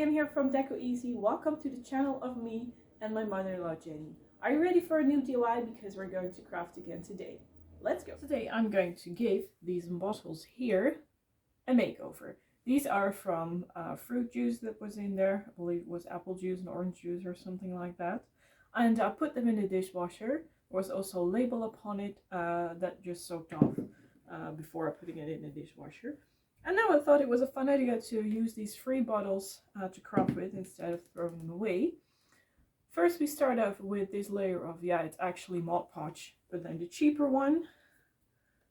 I'm here from Decoeasy. Welcome to the channel of me and my mother-in-law Jenny. Are you ready for a new DIY? Because we're going to craft again today. Let's go. Today I'm going to give these bottles here a makeover. These are from fruit juice that was in there. I believe it was apple juice and orange juice or something like that. And I put them in the dishwasher. There was also a label upon it that just soaked off before putting it in the dishwasher. And now I thought it was a fun idea to use these free bottles to craft with instead of throwing them away. First we start off with this layer of, it's actually Mod Podge, but then the cheaper one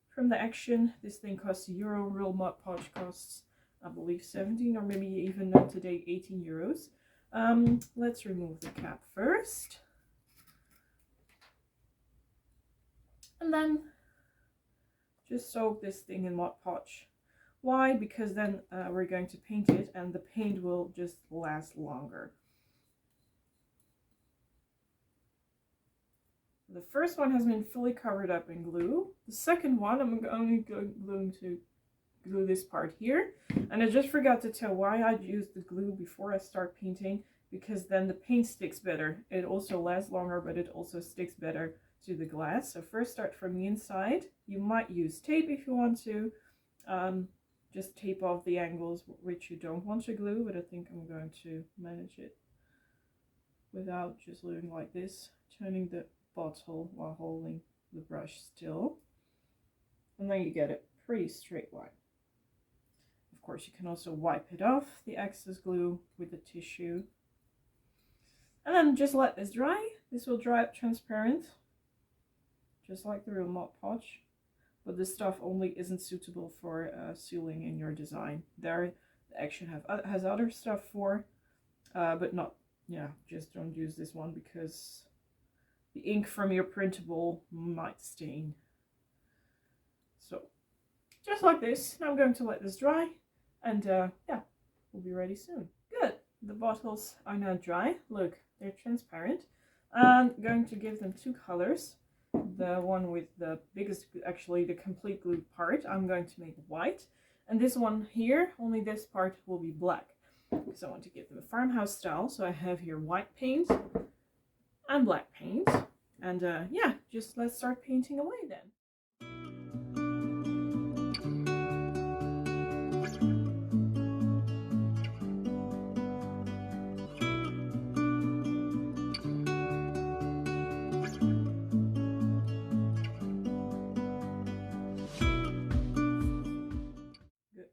from the Action. This thing costs €1, real Mod Podge costs I believe 17 or maybe even not today 18 euros. Let's remove the cap first. And then just soak this thing in Mod Podge. Why? Because then we're going to paint it and the paint will just last longer. The first one has been fully covered up in glue. The second one, I'm only going to glue this part here. And I just forgot to tell why I used the glue before I start painting, because then the paint sticks better. It also lasts longer, but it also sticks better to the glass. So first start from the inside. You might use tape if you want to. Just tape off the angles which you don't want to glue, but I think I'm going to manage it without just doing like this, turning the bottle while holding the brush still. And then you get a pretty straight line. Of course, you can also wipe it off, the excess glue, with a tissue. And then just let this dry. This will dry up transparent, just like the real Mod Podge. But this stuff only isn't suitable for sealing in your design. There, the Action has other stuff for, but not, just don't use this one because the ink from your printable might stain. So, just like this. Now I'm going to let this dry, and we'll be ready soon. Good. The bottles are now dry. Look, they're transparent. I'm going to give them two colors. The one with the biggest, actually the complete glue part, I'm going to make white, and this one here, only this part will be black, because I want to give them a farmhouse style. So I have here white paint and black paint, and just let's start painting away then.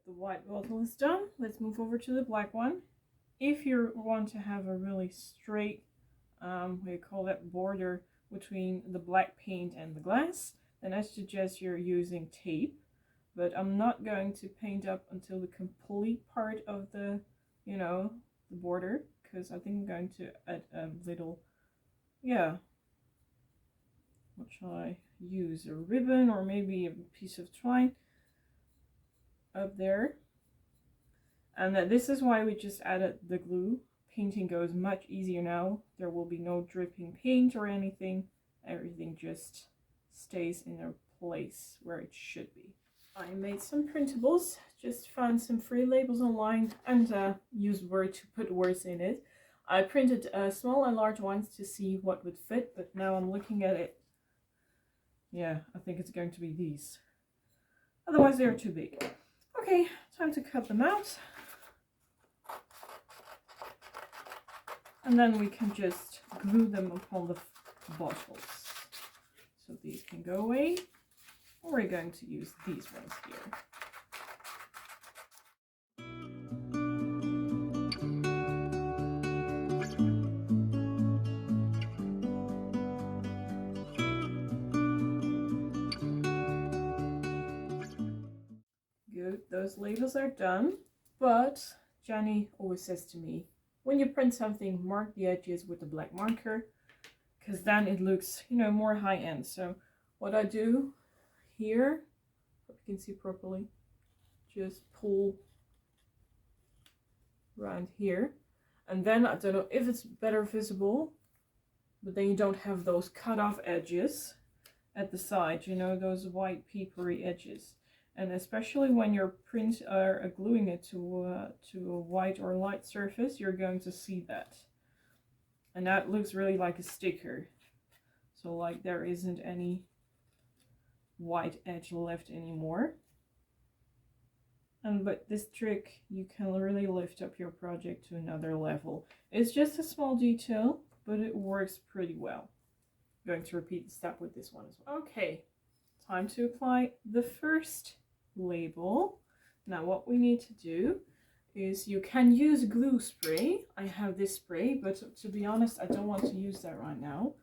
White bottle is done. Let's move over to the black one. If you want to have a really straight, border between the black paint and the glass, then I suggest you're using tape. But I'm not going to paint up until the complete part of the, the border, because I think I'm going to add a little, what shall I use? A ribbon or maybe a piece of twine up there. And this is why we just added the glue. Painting goes much easier now. There will be no dripping paint or anything. Everything just stays in a place where it should be. I made some printables, just found some free labels online and used Word to put words in it. I printed small and large ones to see what would fit, but now I'm looking at it. I think it's going to be these. Otherwise they're too big. Okay, time to cut them out. And then we can just glue them upon the bottles. So these can go away. We're going to use these ones here. Good, those labels are done. But Jenny always says to me, when you print something, mark the edges with a black marker, because then it looks, more high-end. So what I do here, hope you can see properly, just pull around here, and then I don't know if it's better visible, but then you don't have those cut off edges at the side, those white papery edges. And especially when your prints are gluing it to a white or light surface, you're going to see that. And that looks really like a sticker. So like there isn't any white edge left anymore. And but this trick, you can really lift up your project to another level. It's just a small detail, but it works pretty well. I'm going to repeat the step with this one as well. Okay, time to apply the first label. Now what we need to do is, you can use glue spray. I have this spray, but to be honest, I don't want to use that right now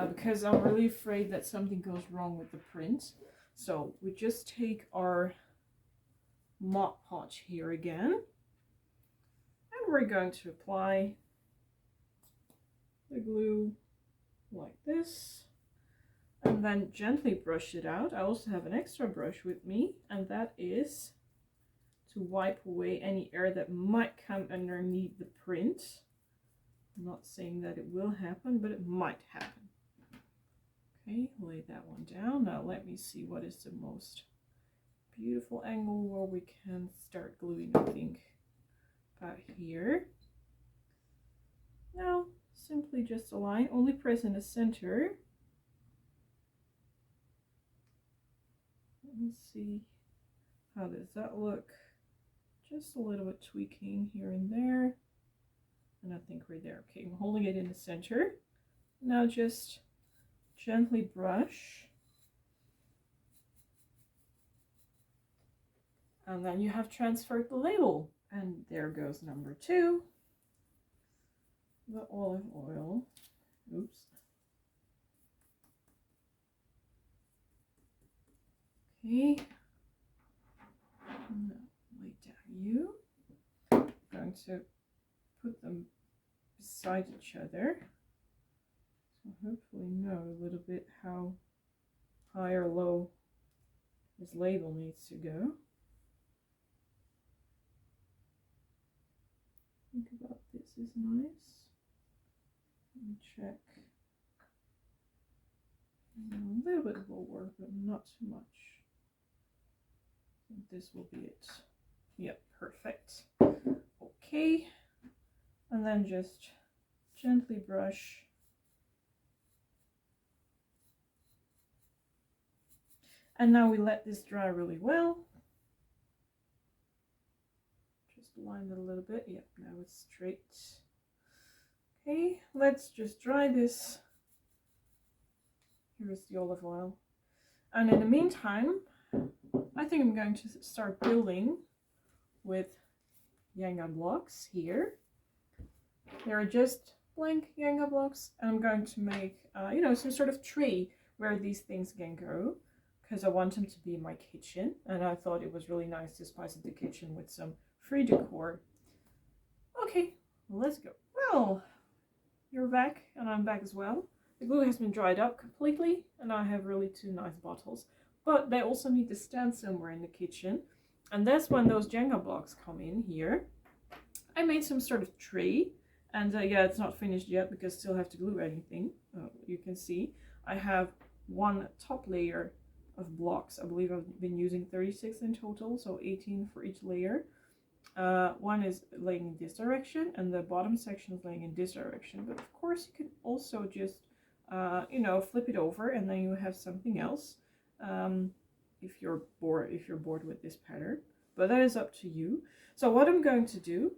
because I'm really afraid that something goes wrong with the print. So we just take our Mod Podge here again, and we're going to apply the glue like this, and then gently brush it out. I also have an extra brush with me, and that is to wipe away any air that might come underneath the print. I'm not saying that it will happen, but it might happen. Okay, lay that one down. Now let me see what is the most beautiful angle where we can start gluing. I think about here. Now simply just align, only press in the center. Let me see, how does that look? Just a little bit tweaking here and there, and I think we're there. Okay, I'm holding it in the center. Now just gently brush, and then you have transferred the label, and there goes number 2, the olive oil. Oops. Okay, now lay down you. I'm going to put them beside each other, so hopefully know a little bit how high or low this label needs to go. Think about this is nice. Let me check. A little bit will work, but not too much. I think this will be it. Yep, perfect. Okay, and then just gently brush. And now we let this dry really well. Just line it a little bit. Yep, now it's straight. Okay, let's just dry this. Here's the olive oil. And in the meantime, I think I'm going to start building with Jenga blocks here. They're just blank Jenga blocks, and I'm going to make, you know, some sort of tree where these things can go, because I want them to be in my kitchen, and I thought it was really nice to spice up the kitchen with some free decor. Okay, let's go. Well, you're back, and I'm back as well. The glue has been dried up completely, and I have really 2 nice bottles, but they also need to stand somewhere in the kitchen, and that's when those Jenga blocks come in here. I made some sort of tree, and yeah, it's not finished yet because I still have to glue anything. You can see I have 1 top layer of blocks. I believe I've been using 36 in total, so 18 for each layer. One is laying in this direction, and the bottom section is laying in this direction. But of course, you can also just you know, flip it over, and then you have something else. If you're bored with this pattern, but that is up to you. So what I'm going to do,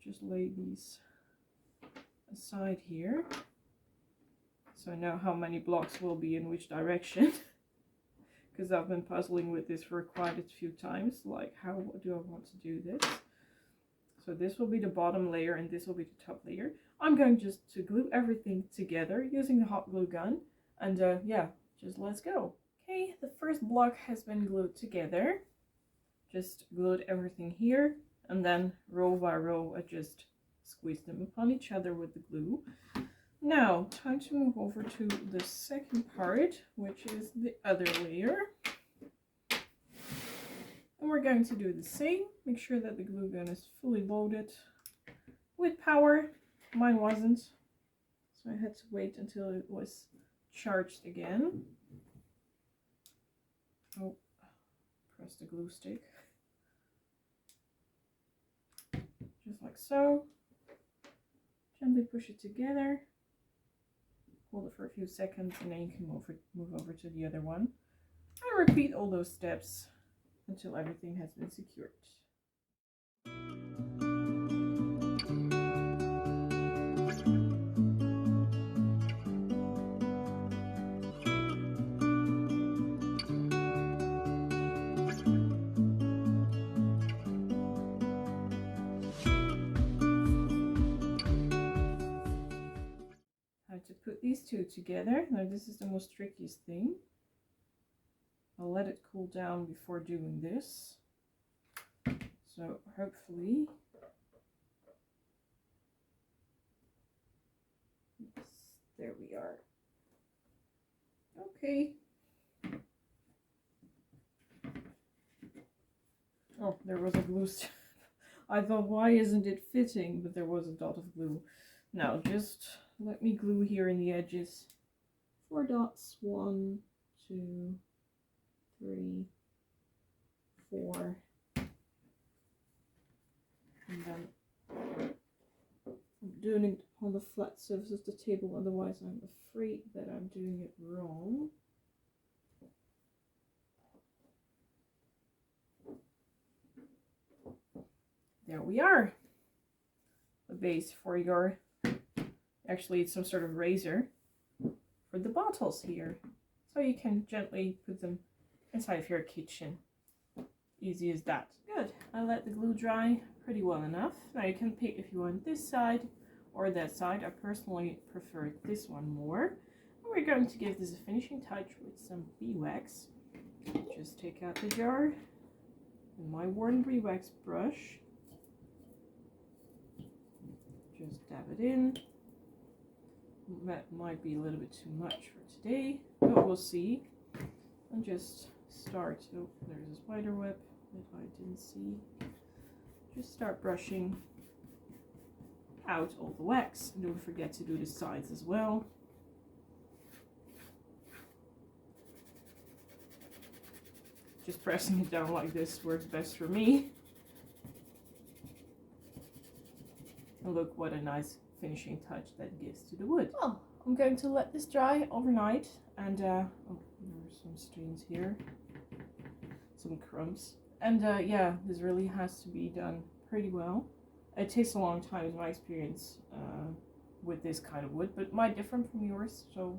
just lay these aside here, so I know how many blocks will be in which direction. Because I've been puzzling with this for quite a few times, like how do I want to do this? So this will be the bottom layer, and this will be the top layer. I'm going just to glue everything together using the hot glue gun, and yeah, just let's go. Okay, the first block has been glued together. Just glued everything here, and then row by row I just squeeze them upon each other with the glue. Now, time to move over to the second part, which is the other layer. And we're going to do the same. Make sure that the glue gun is fully loaded with power. Mine wasn't, so I had to wait until it was charged again. Oh, press Where's the glue stick? Just like so. Gently push it together. Hold it for a few seconds and then you can move over to the other one. And repeat all those steps until everything has been secured. To put these two together. Now this is the most trickiest thing. I'll let it cool down before doing this. So hopefully, yes, there we are. Okay. Oh, there was a glue stick. I thought, why isn't it fitting? But there was a dot of glue. Now just let me glue here in the edges 4 dots. 1, 2, 3, 4, and then I'm doing it on the flat surface of the table, otherwise I'm afraid that I'm doing it wrong. There we are. The base for your, actually it's some sort of razor for the bottles here. So you can gently put them inside of your kitchen. Easy as that. Good. I let the glue dry pretty well enough. Now you can pick if you want this side or that side. I personally prefer this one more. And we're going to give this a finishing touch with some beeswax. Just take out the jar and my worn beeswax brush. Just dab it in. That might be a little bit too much for today, but we'll see. And just start. Oh, there's a spider web that I didn't see. Just start brushing out all the wax. And don't forget to do the sides as well. Just pressing it down like this works best for me. And look what a nice finishing touch that gives to the wood. Well, I'm going to let this dry overnight, and oh, there's some stains here, some crumbs, and yeah, this really has to be done pretty well. It takes a long time, in my experience, with this kind of wood, but might differ from yours, so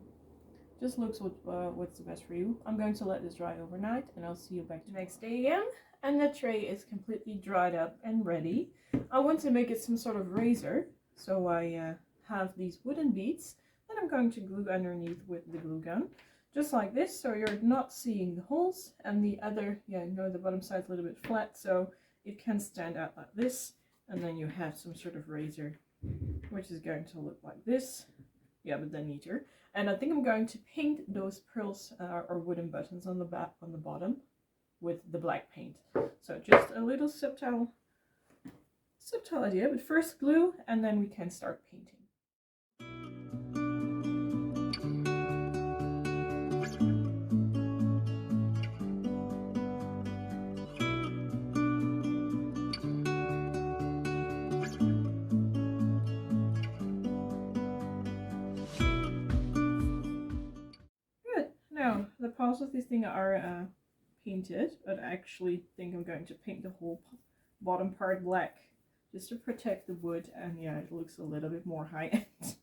just looks what's the best for you. I'm going to let this dry overnight, and I'll see you back the next day again. And the tray is completely dried up and ready. I want to make it some sort of razor, so I have these wooden beads that I'm going to glue underneath with the glue gun, just like this, so you're not seeing the holes, and the other, yeah, you know, the bottom side's a little bit flat, so it can stand out like this, and then you have some sort of razor, which is going to look like this, yeah, but then neater. And I think I'm going to paint those pearls or wooden buttons on the back, on the bottom, with the black paint. So just a little subtle idea, but first glue and then we can start painting. Good. Now the parts of this thing are painted, but I actually think I'm going to paint the whole bottom part black just to protect the wood, and yeah, it looks a little bit more high-end.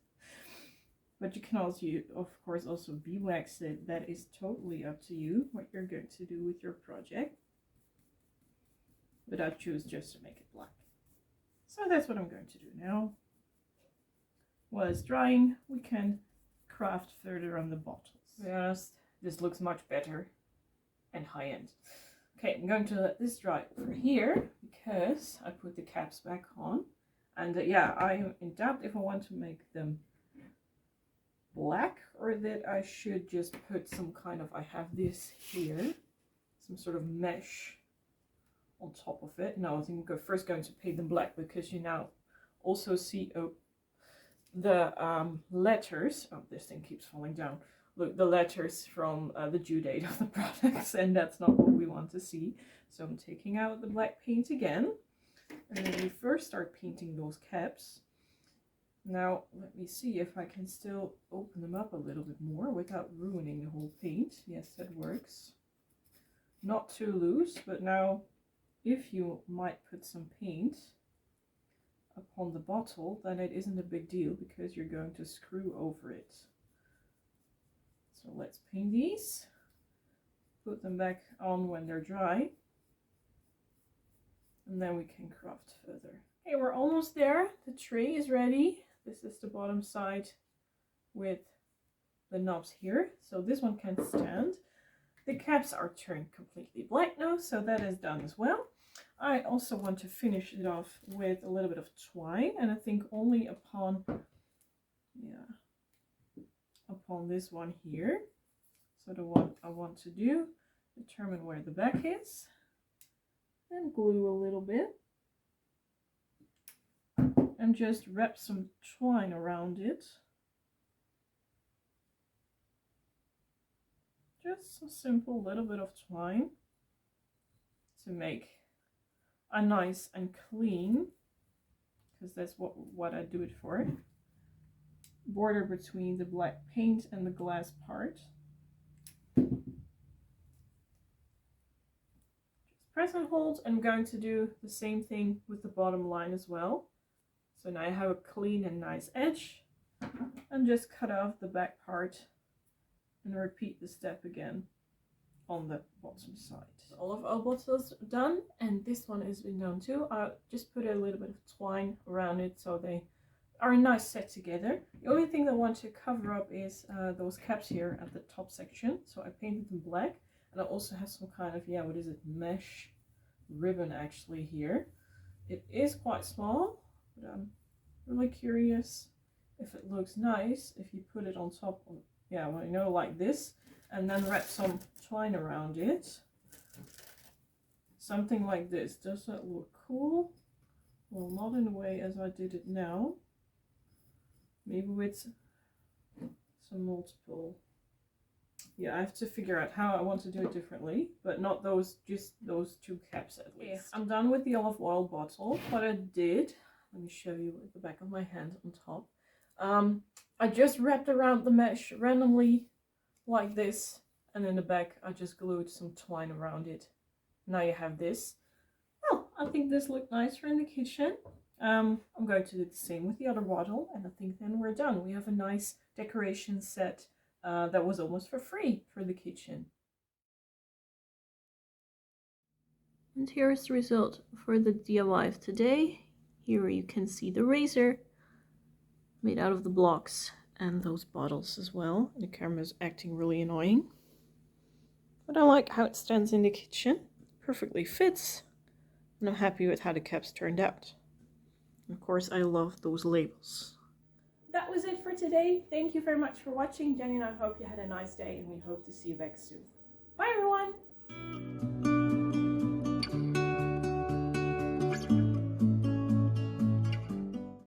But you can also, of course, also beeswax it. That is totally up to you what you're going to do with your project, but I choose just to make it black. So that's what I'm going to do now. While it's drying, we can craft further on the bottles. To be honest, this looks much better and high-end. Okay, I'm going to let this dry for here because I put the caps back on, and yeah, I'm in doubt if I want to make them black or that I should just put some kind of, I have this here, some sort of mesh on top of it. No, I think I'm first going to paint them black because you now also see the letters, oh, this thing keeps falling down, look, the letters from the due date of the products, and that's not what we want to see. So I'm taking out the black paint again, and then we first start painting those caps. Now let me see if I can still open them up a little bit more without ruining the whole paint. Yes, that works. Not too loose, but now if you might put some paint upon the bottle, then it isn't a big deal because you're going to screw over it. So let's paint these, put them back on when they're dry, and then we can craft further. Okay, we're almost there. The tray is ready. This is the bottom side with the knobs here. So this one can stand. The caps are turned completely black now, so that is done as well. I also want to finish it off with a little bit of twine, and I think only upon, upon this one here. So the one I want to do, determine where the back is, and glue a little bit, and just wrap some twine around it. Just a simple little bit of twine to make a nice and clean, because that's what I do it for, border between the black paint and the glass part. Just press and hold. I'm going to do the same thing with the bottom line as well. So now I have a clean and nice edge, and just cut off the back part and repeat the step again on the bottom side. All of our bottles done, and this one has been done too. I'll just put a little bit of twine around it so they are a nice set together. The only thing that I want to cover up is those caps here at the top section. So I painted them black, and I also have some kind of, what is it, mesh ribbon actually here. It is quite small, but I'm really curious if it looks nice if you put it on top of, like this, and then wrap some twine around it. Something like this. Does that look cool? Well, not in the way as I did it now. Maybe with some multiple. Yeah, I have to figure out how I want to do it differently, but not just those two caps at least. Yeah. I'm done with the olive oil bottle. What I did, let me show you at the back of my hand on top. I just wrapped around the mesh randomly like this, and in the back I just glued some twine around it. Now you have this. Well, I think this looked nicer in the kitchen. I'm going to do the same with the other bottle, and I think then we're done. We have a nice decoration set that was almost for free for the kitchen. And here's the result for the DIY of today. Here you can see the razor made out of the blocks and those bottles as well. The camera is acting really annoying, but I like how it stands in the kitchen. Perfectly fits, and I'm happy with how the caps turned out. And of course, I love those labels. That was it for today. Thank you very much for watching. Jenny and I hope you had a nice day, and we hope to see you back soon. Bye everyone!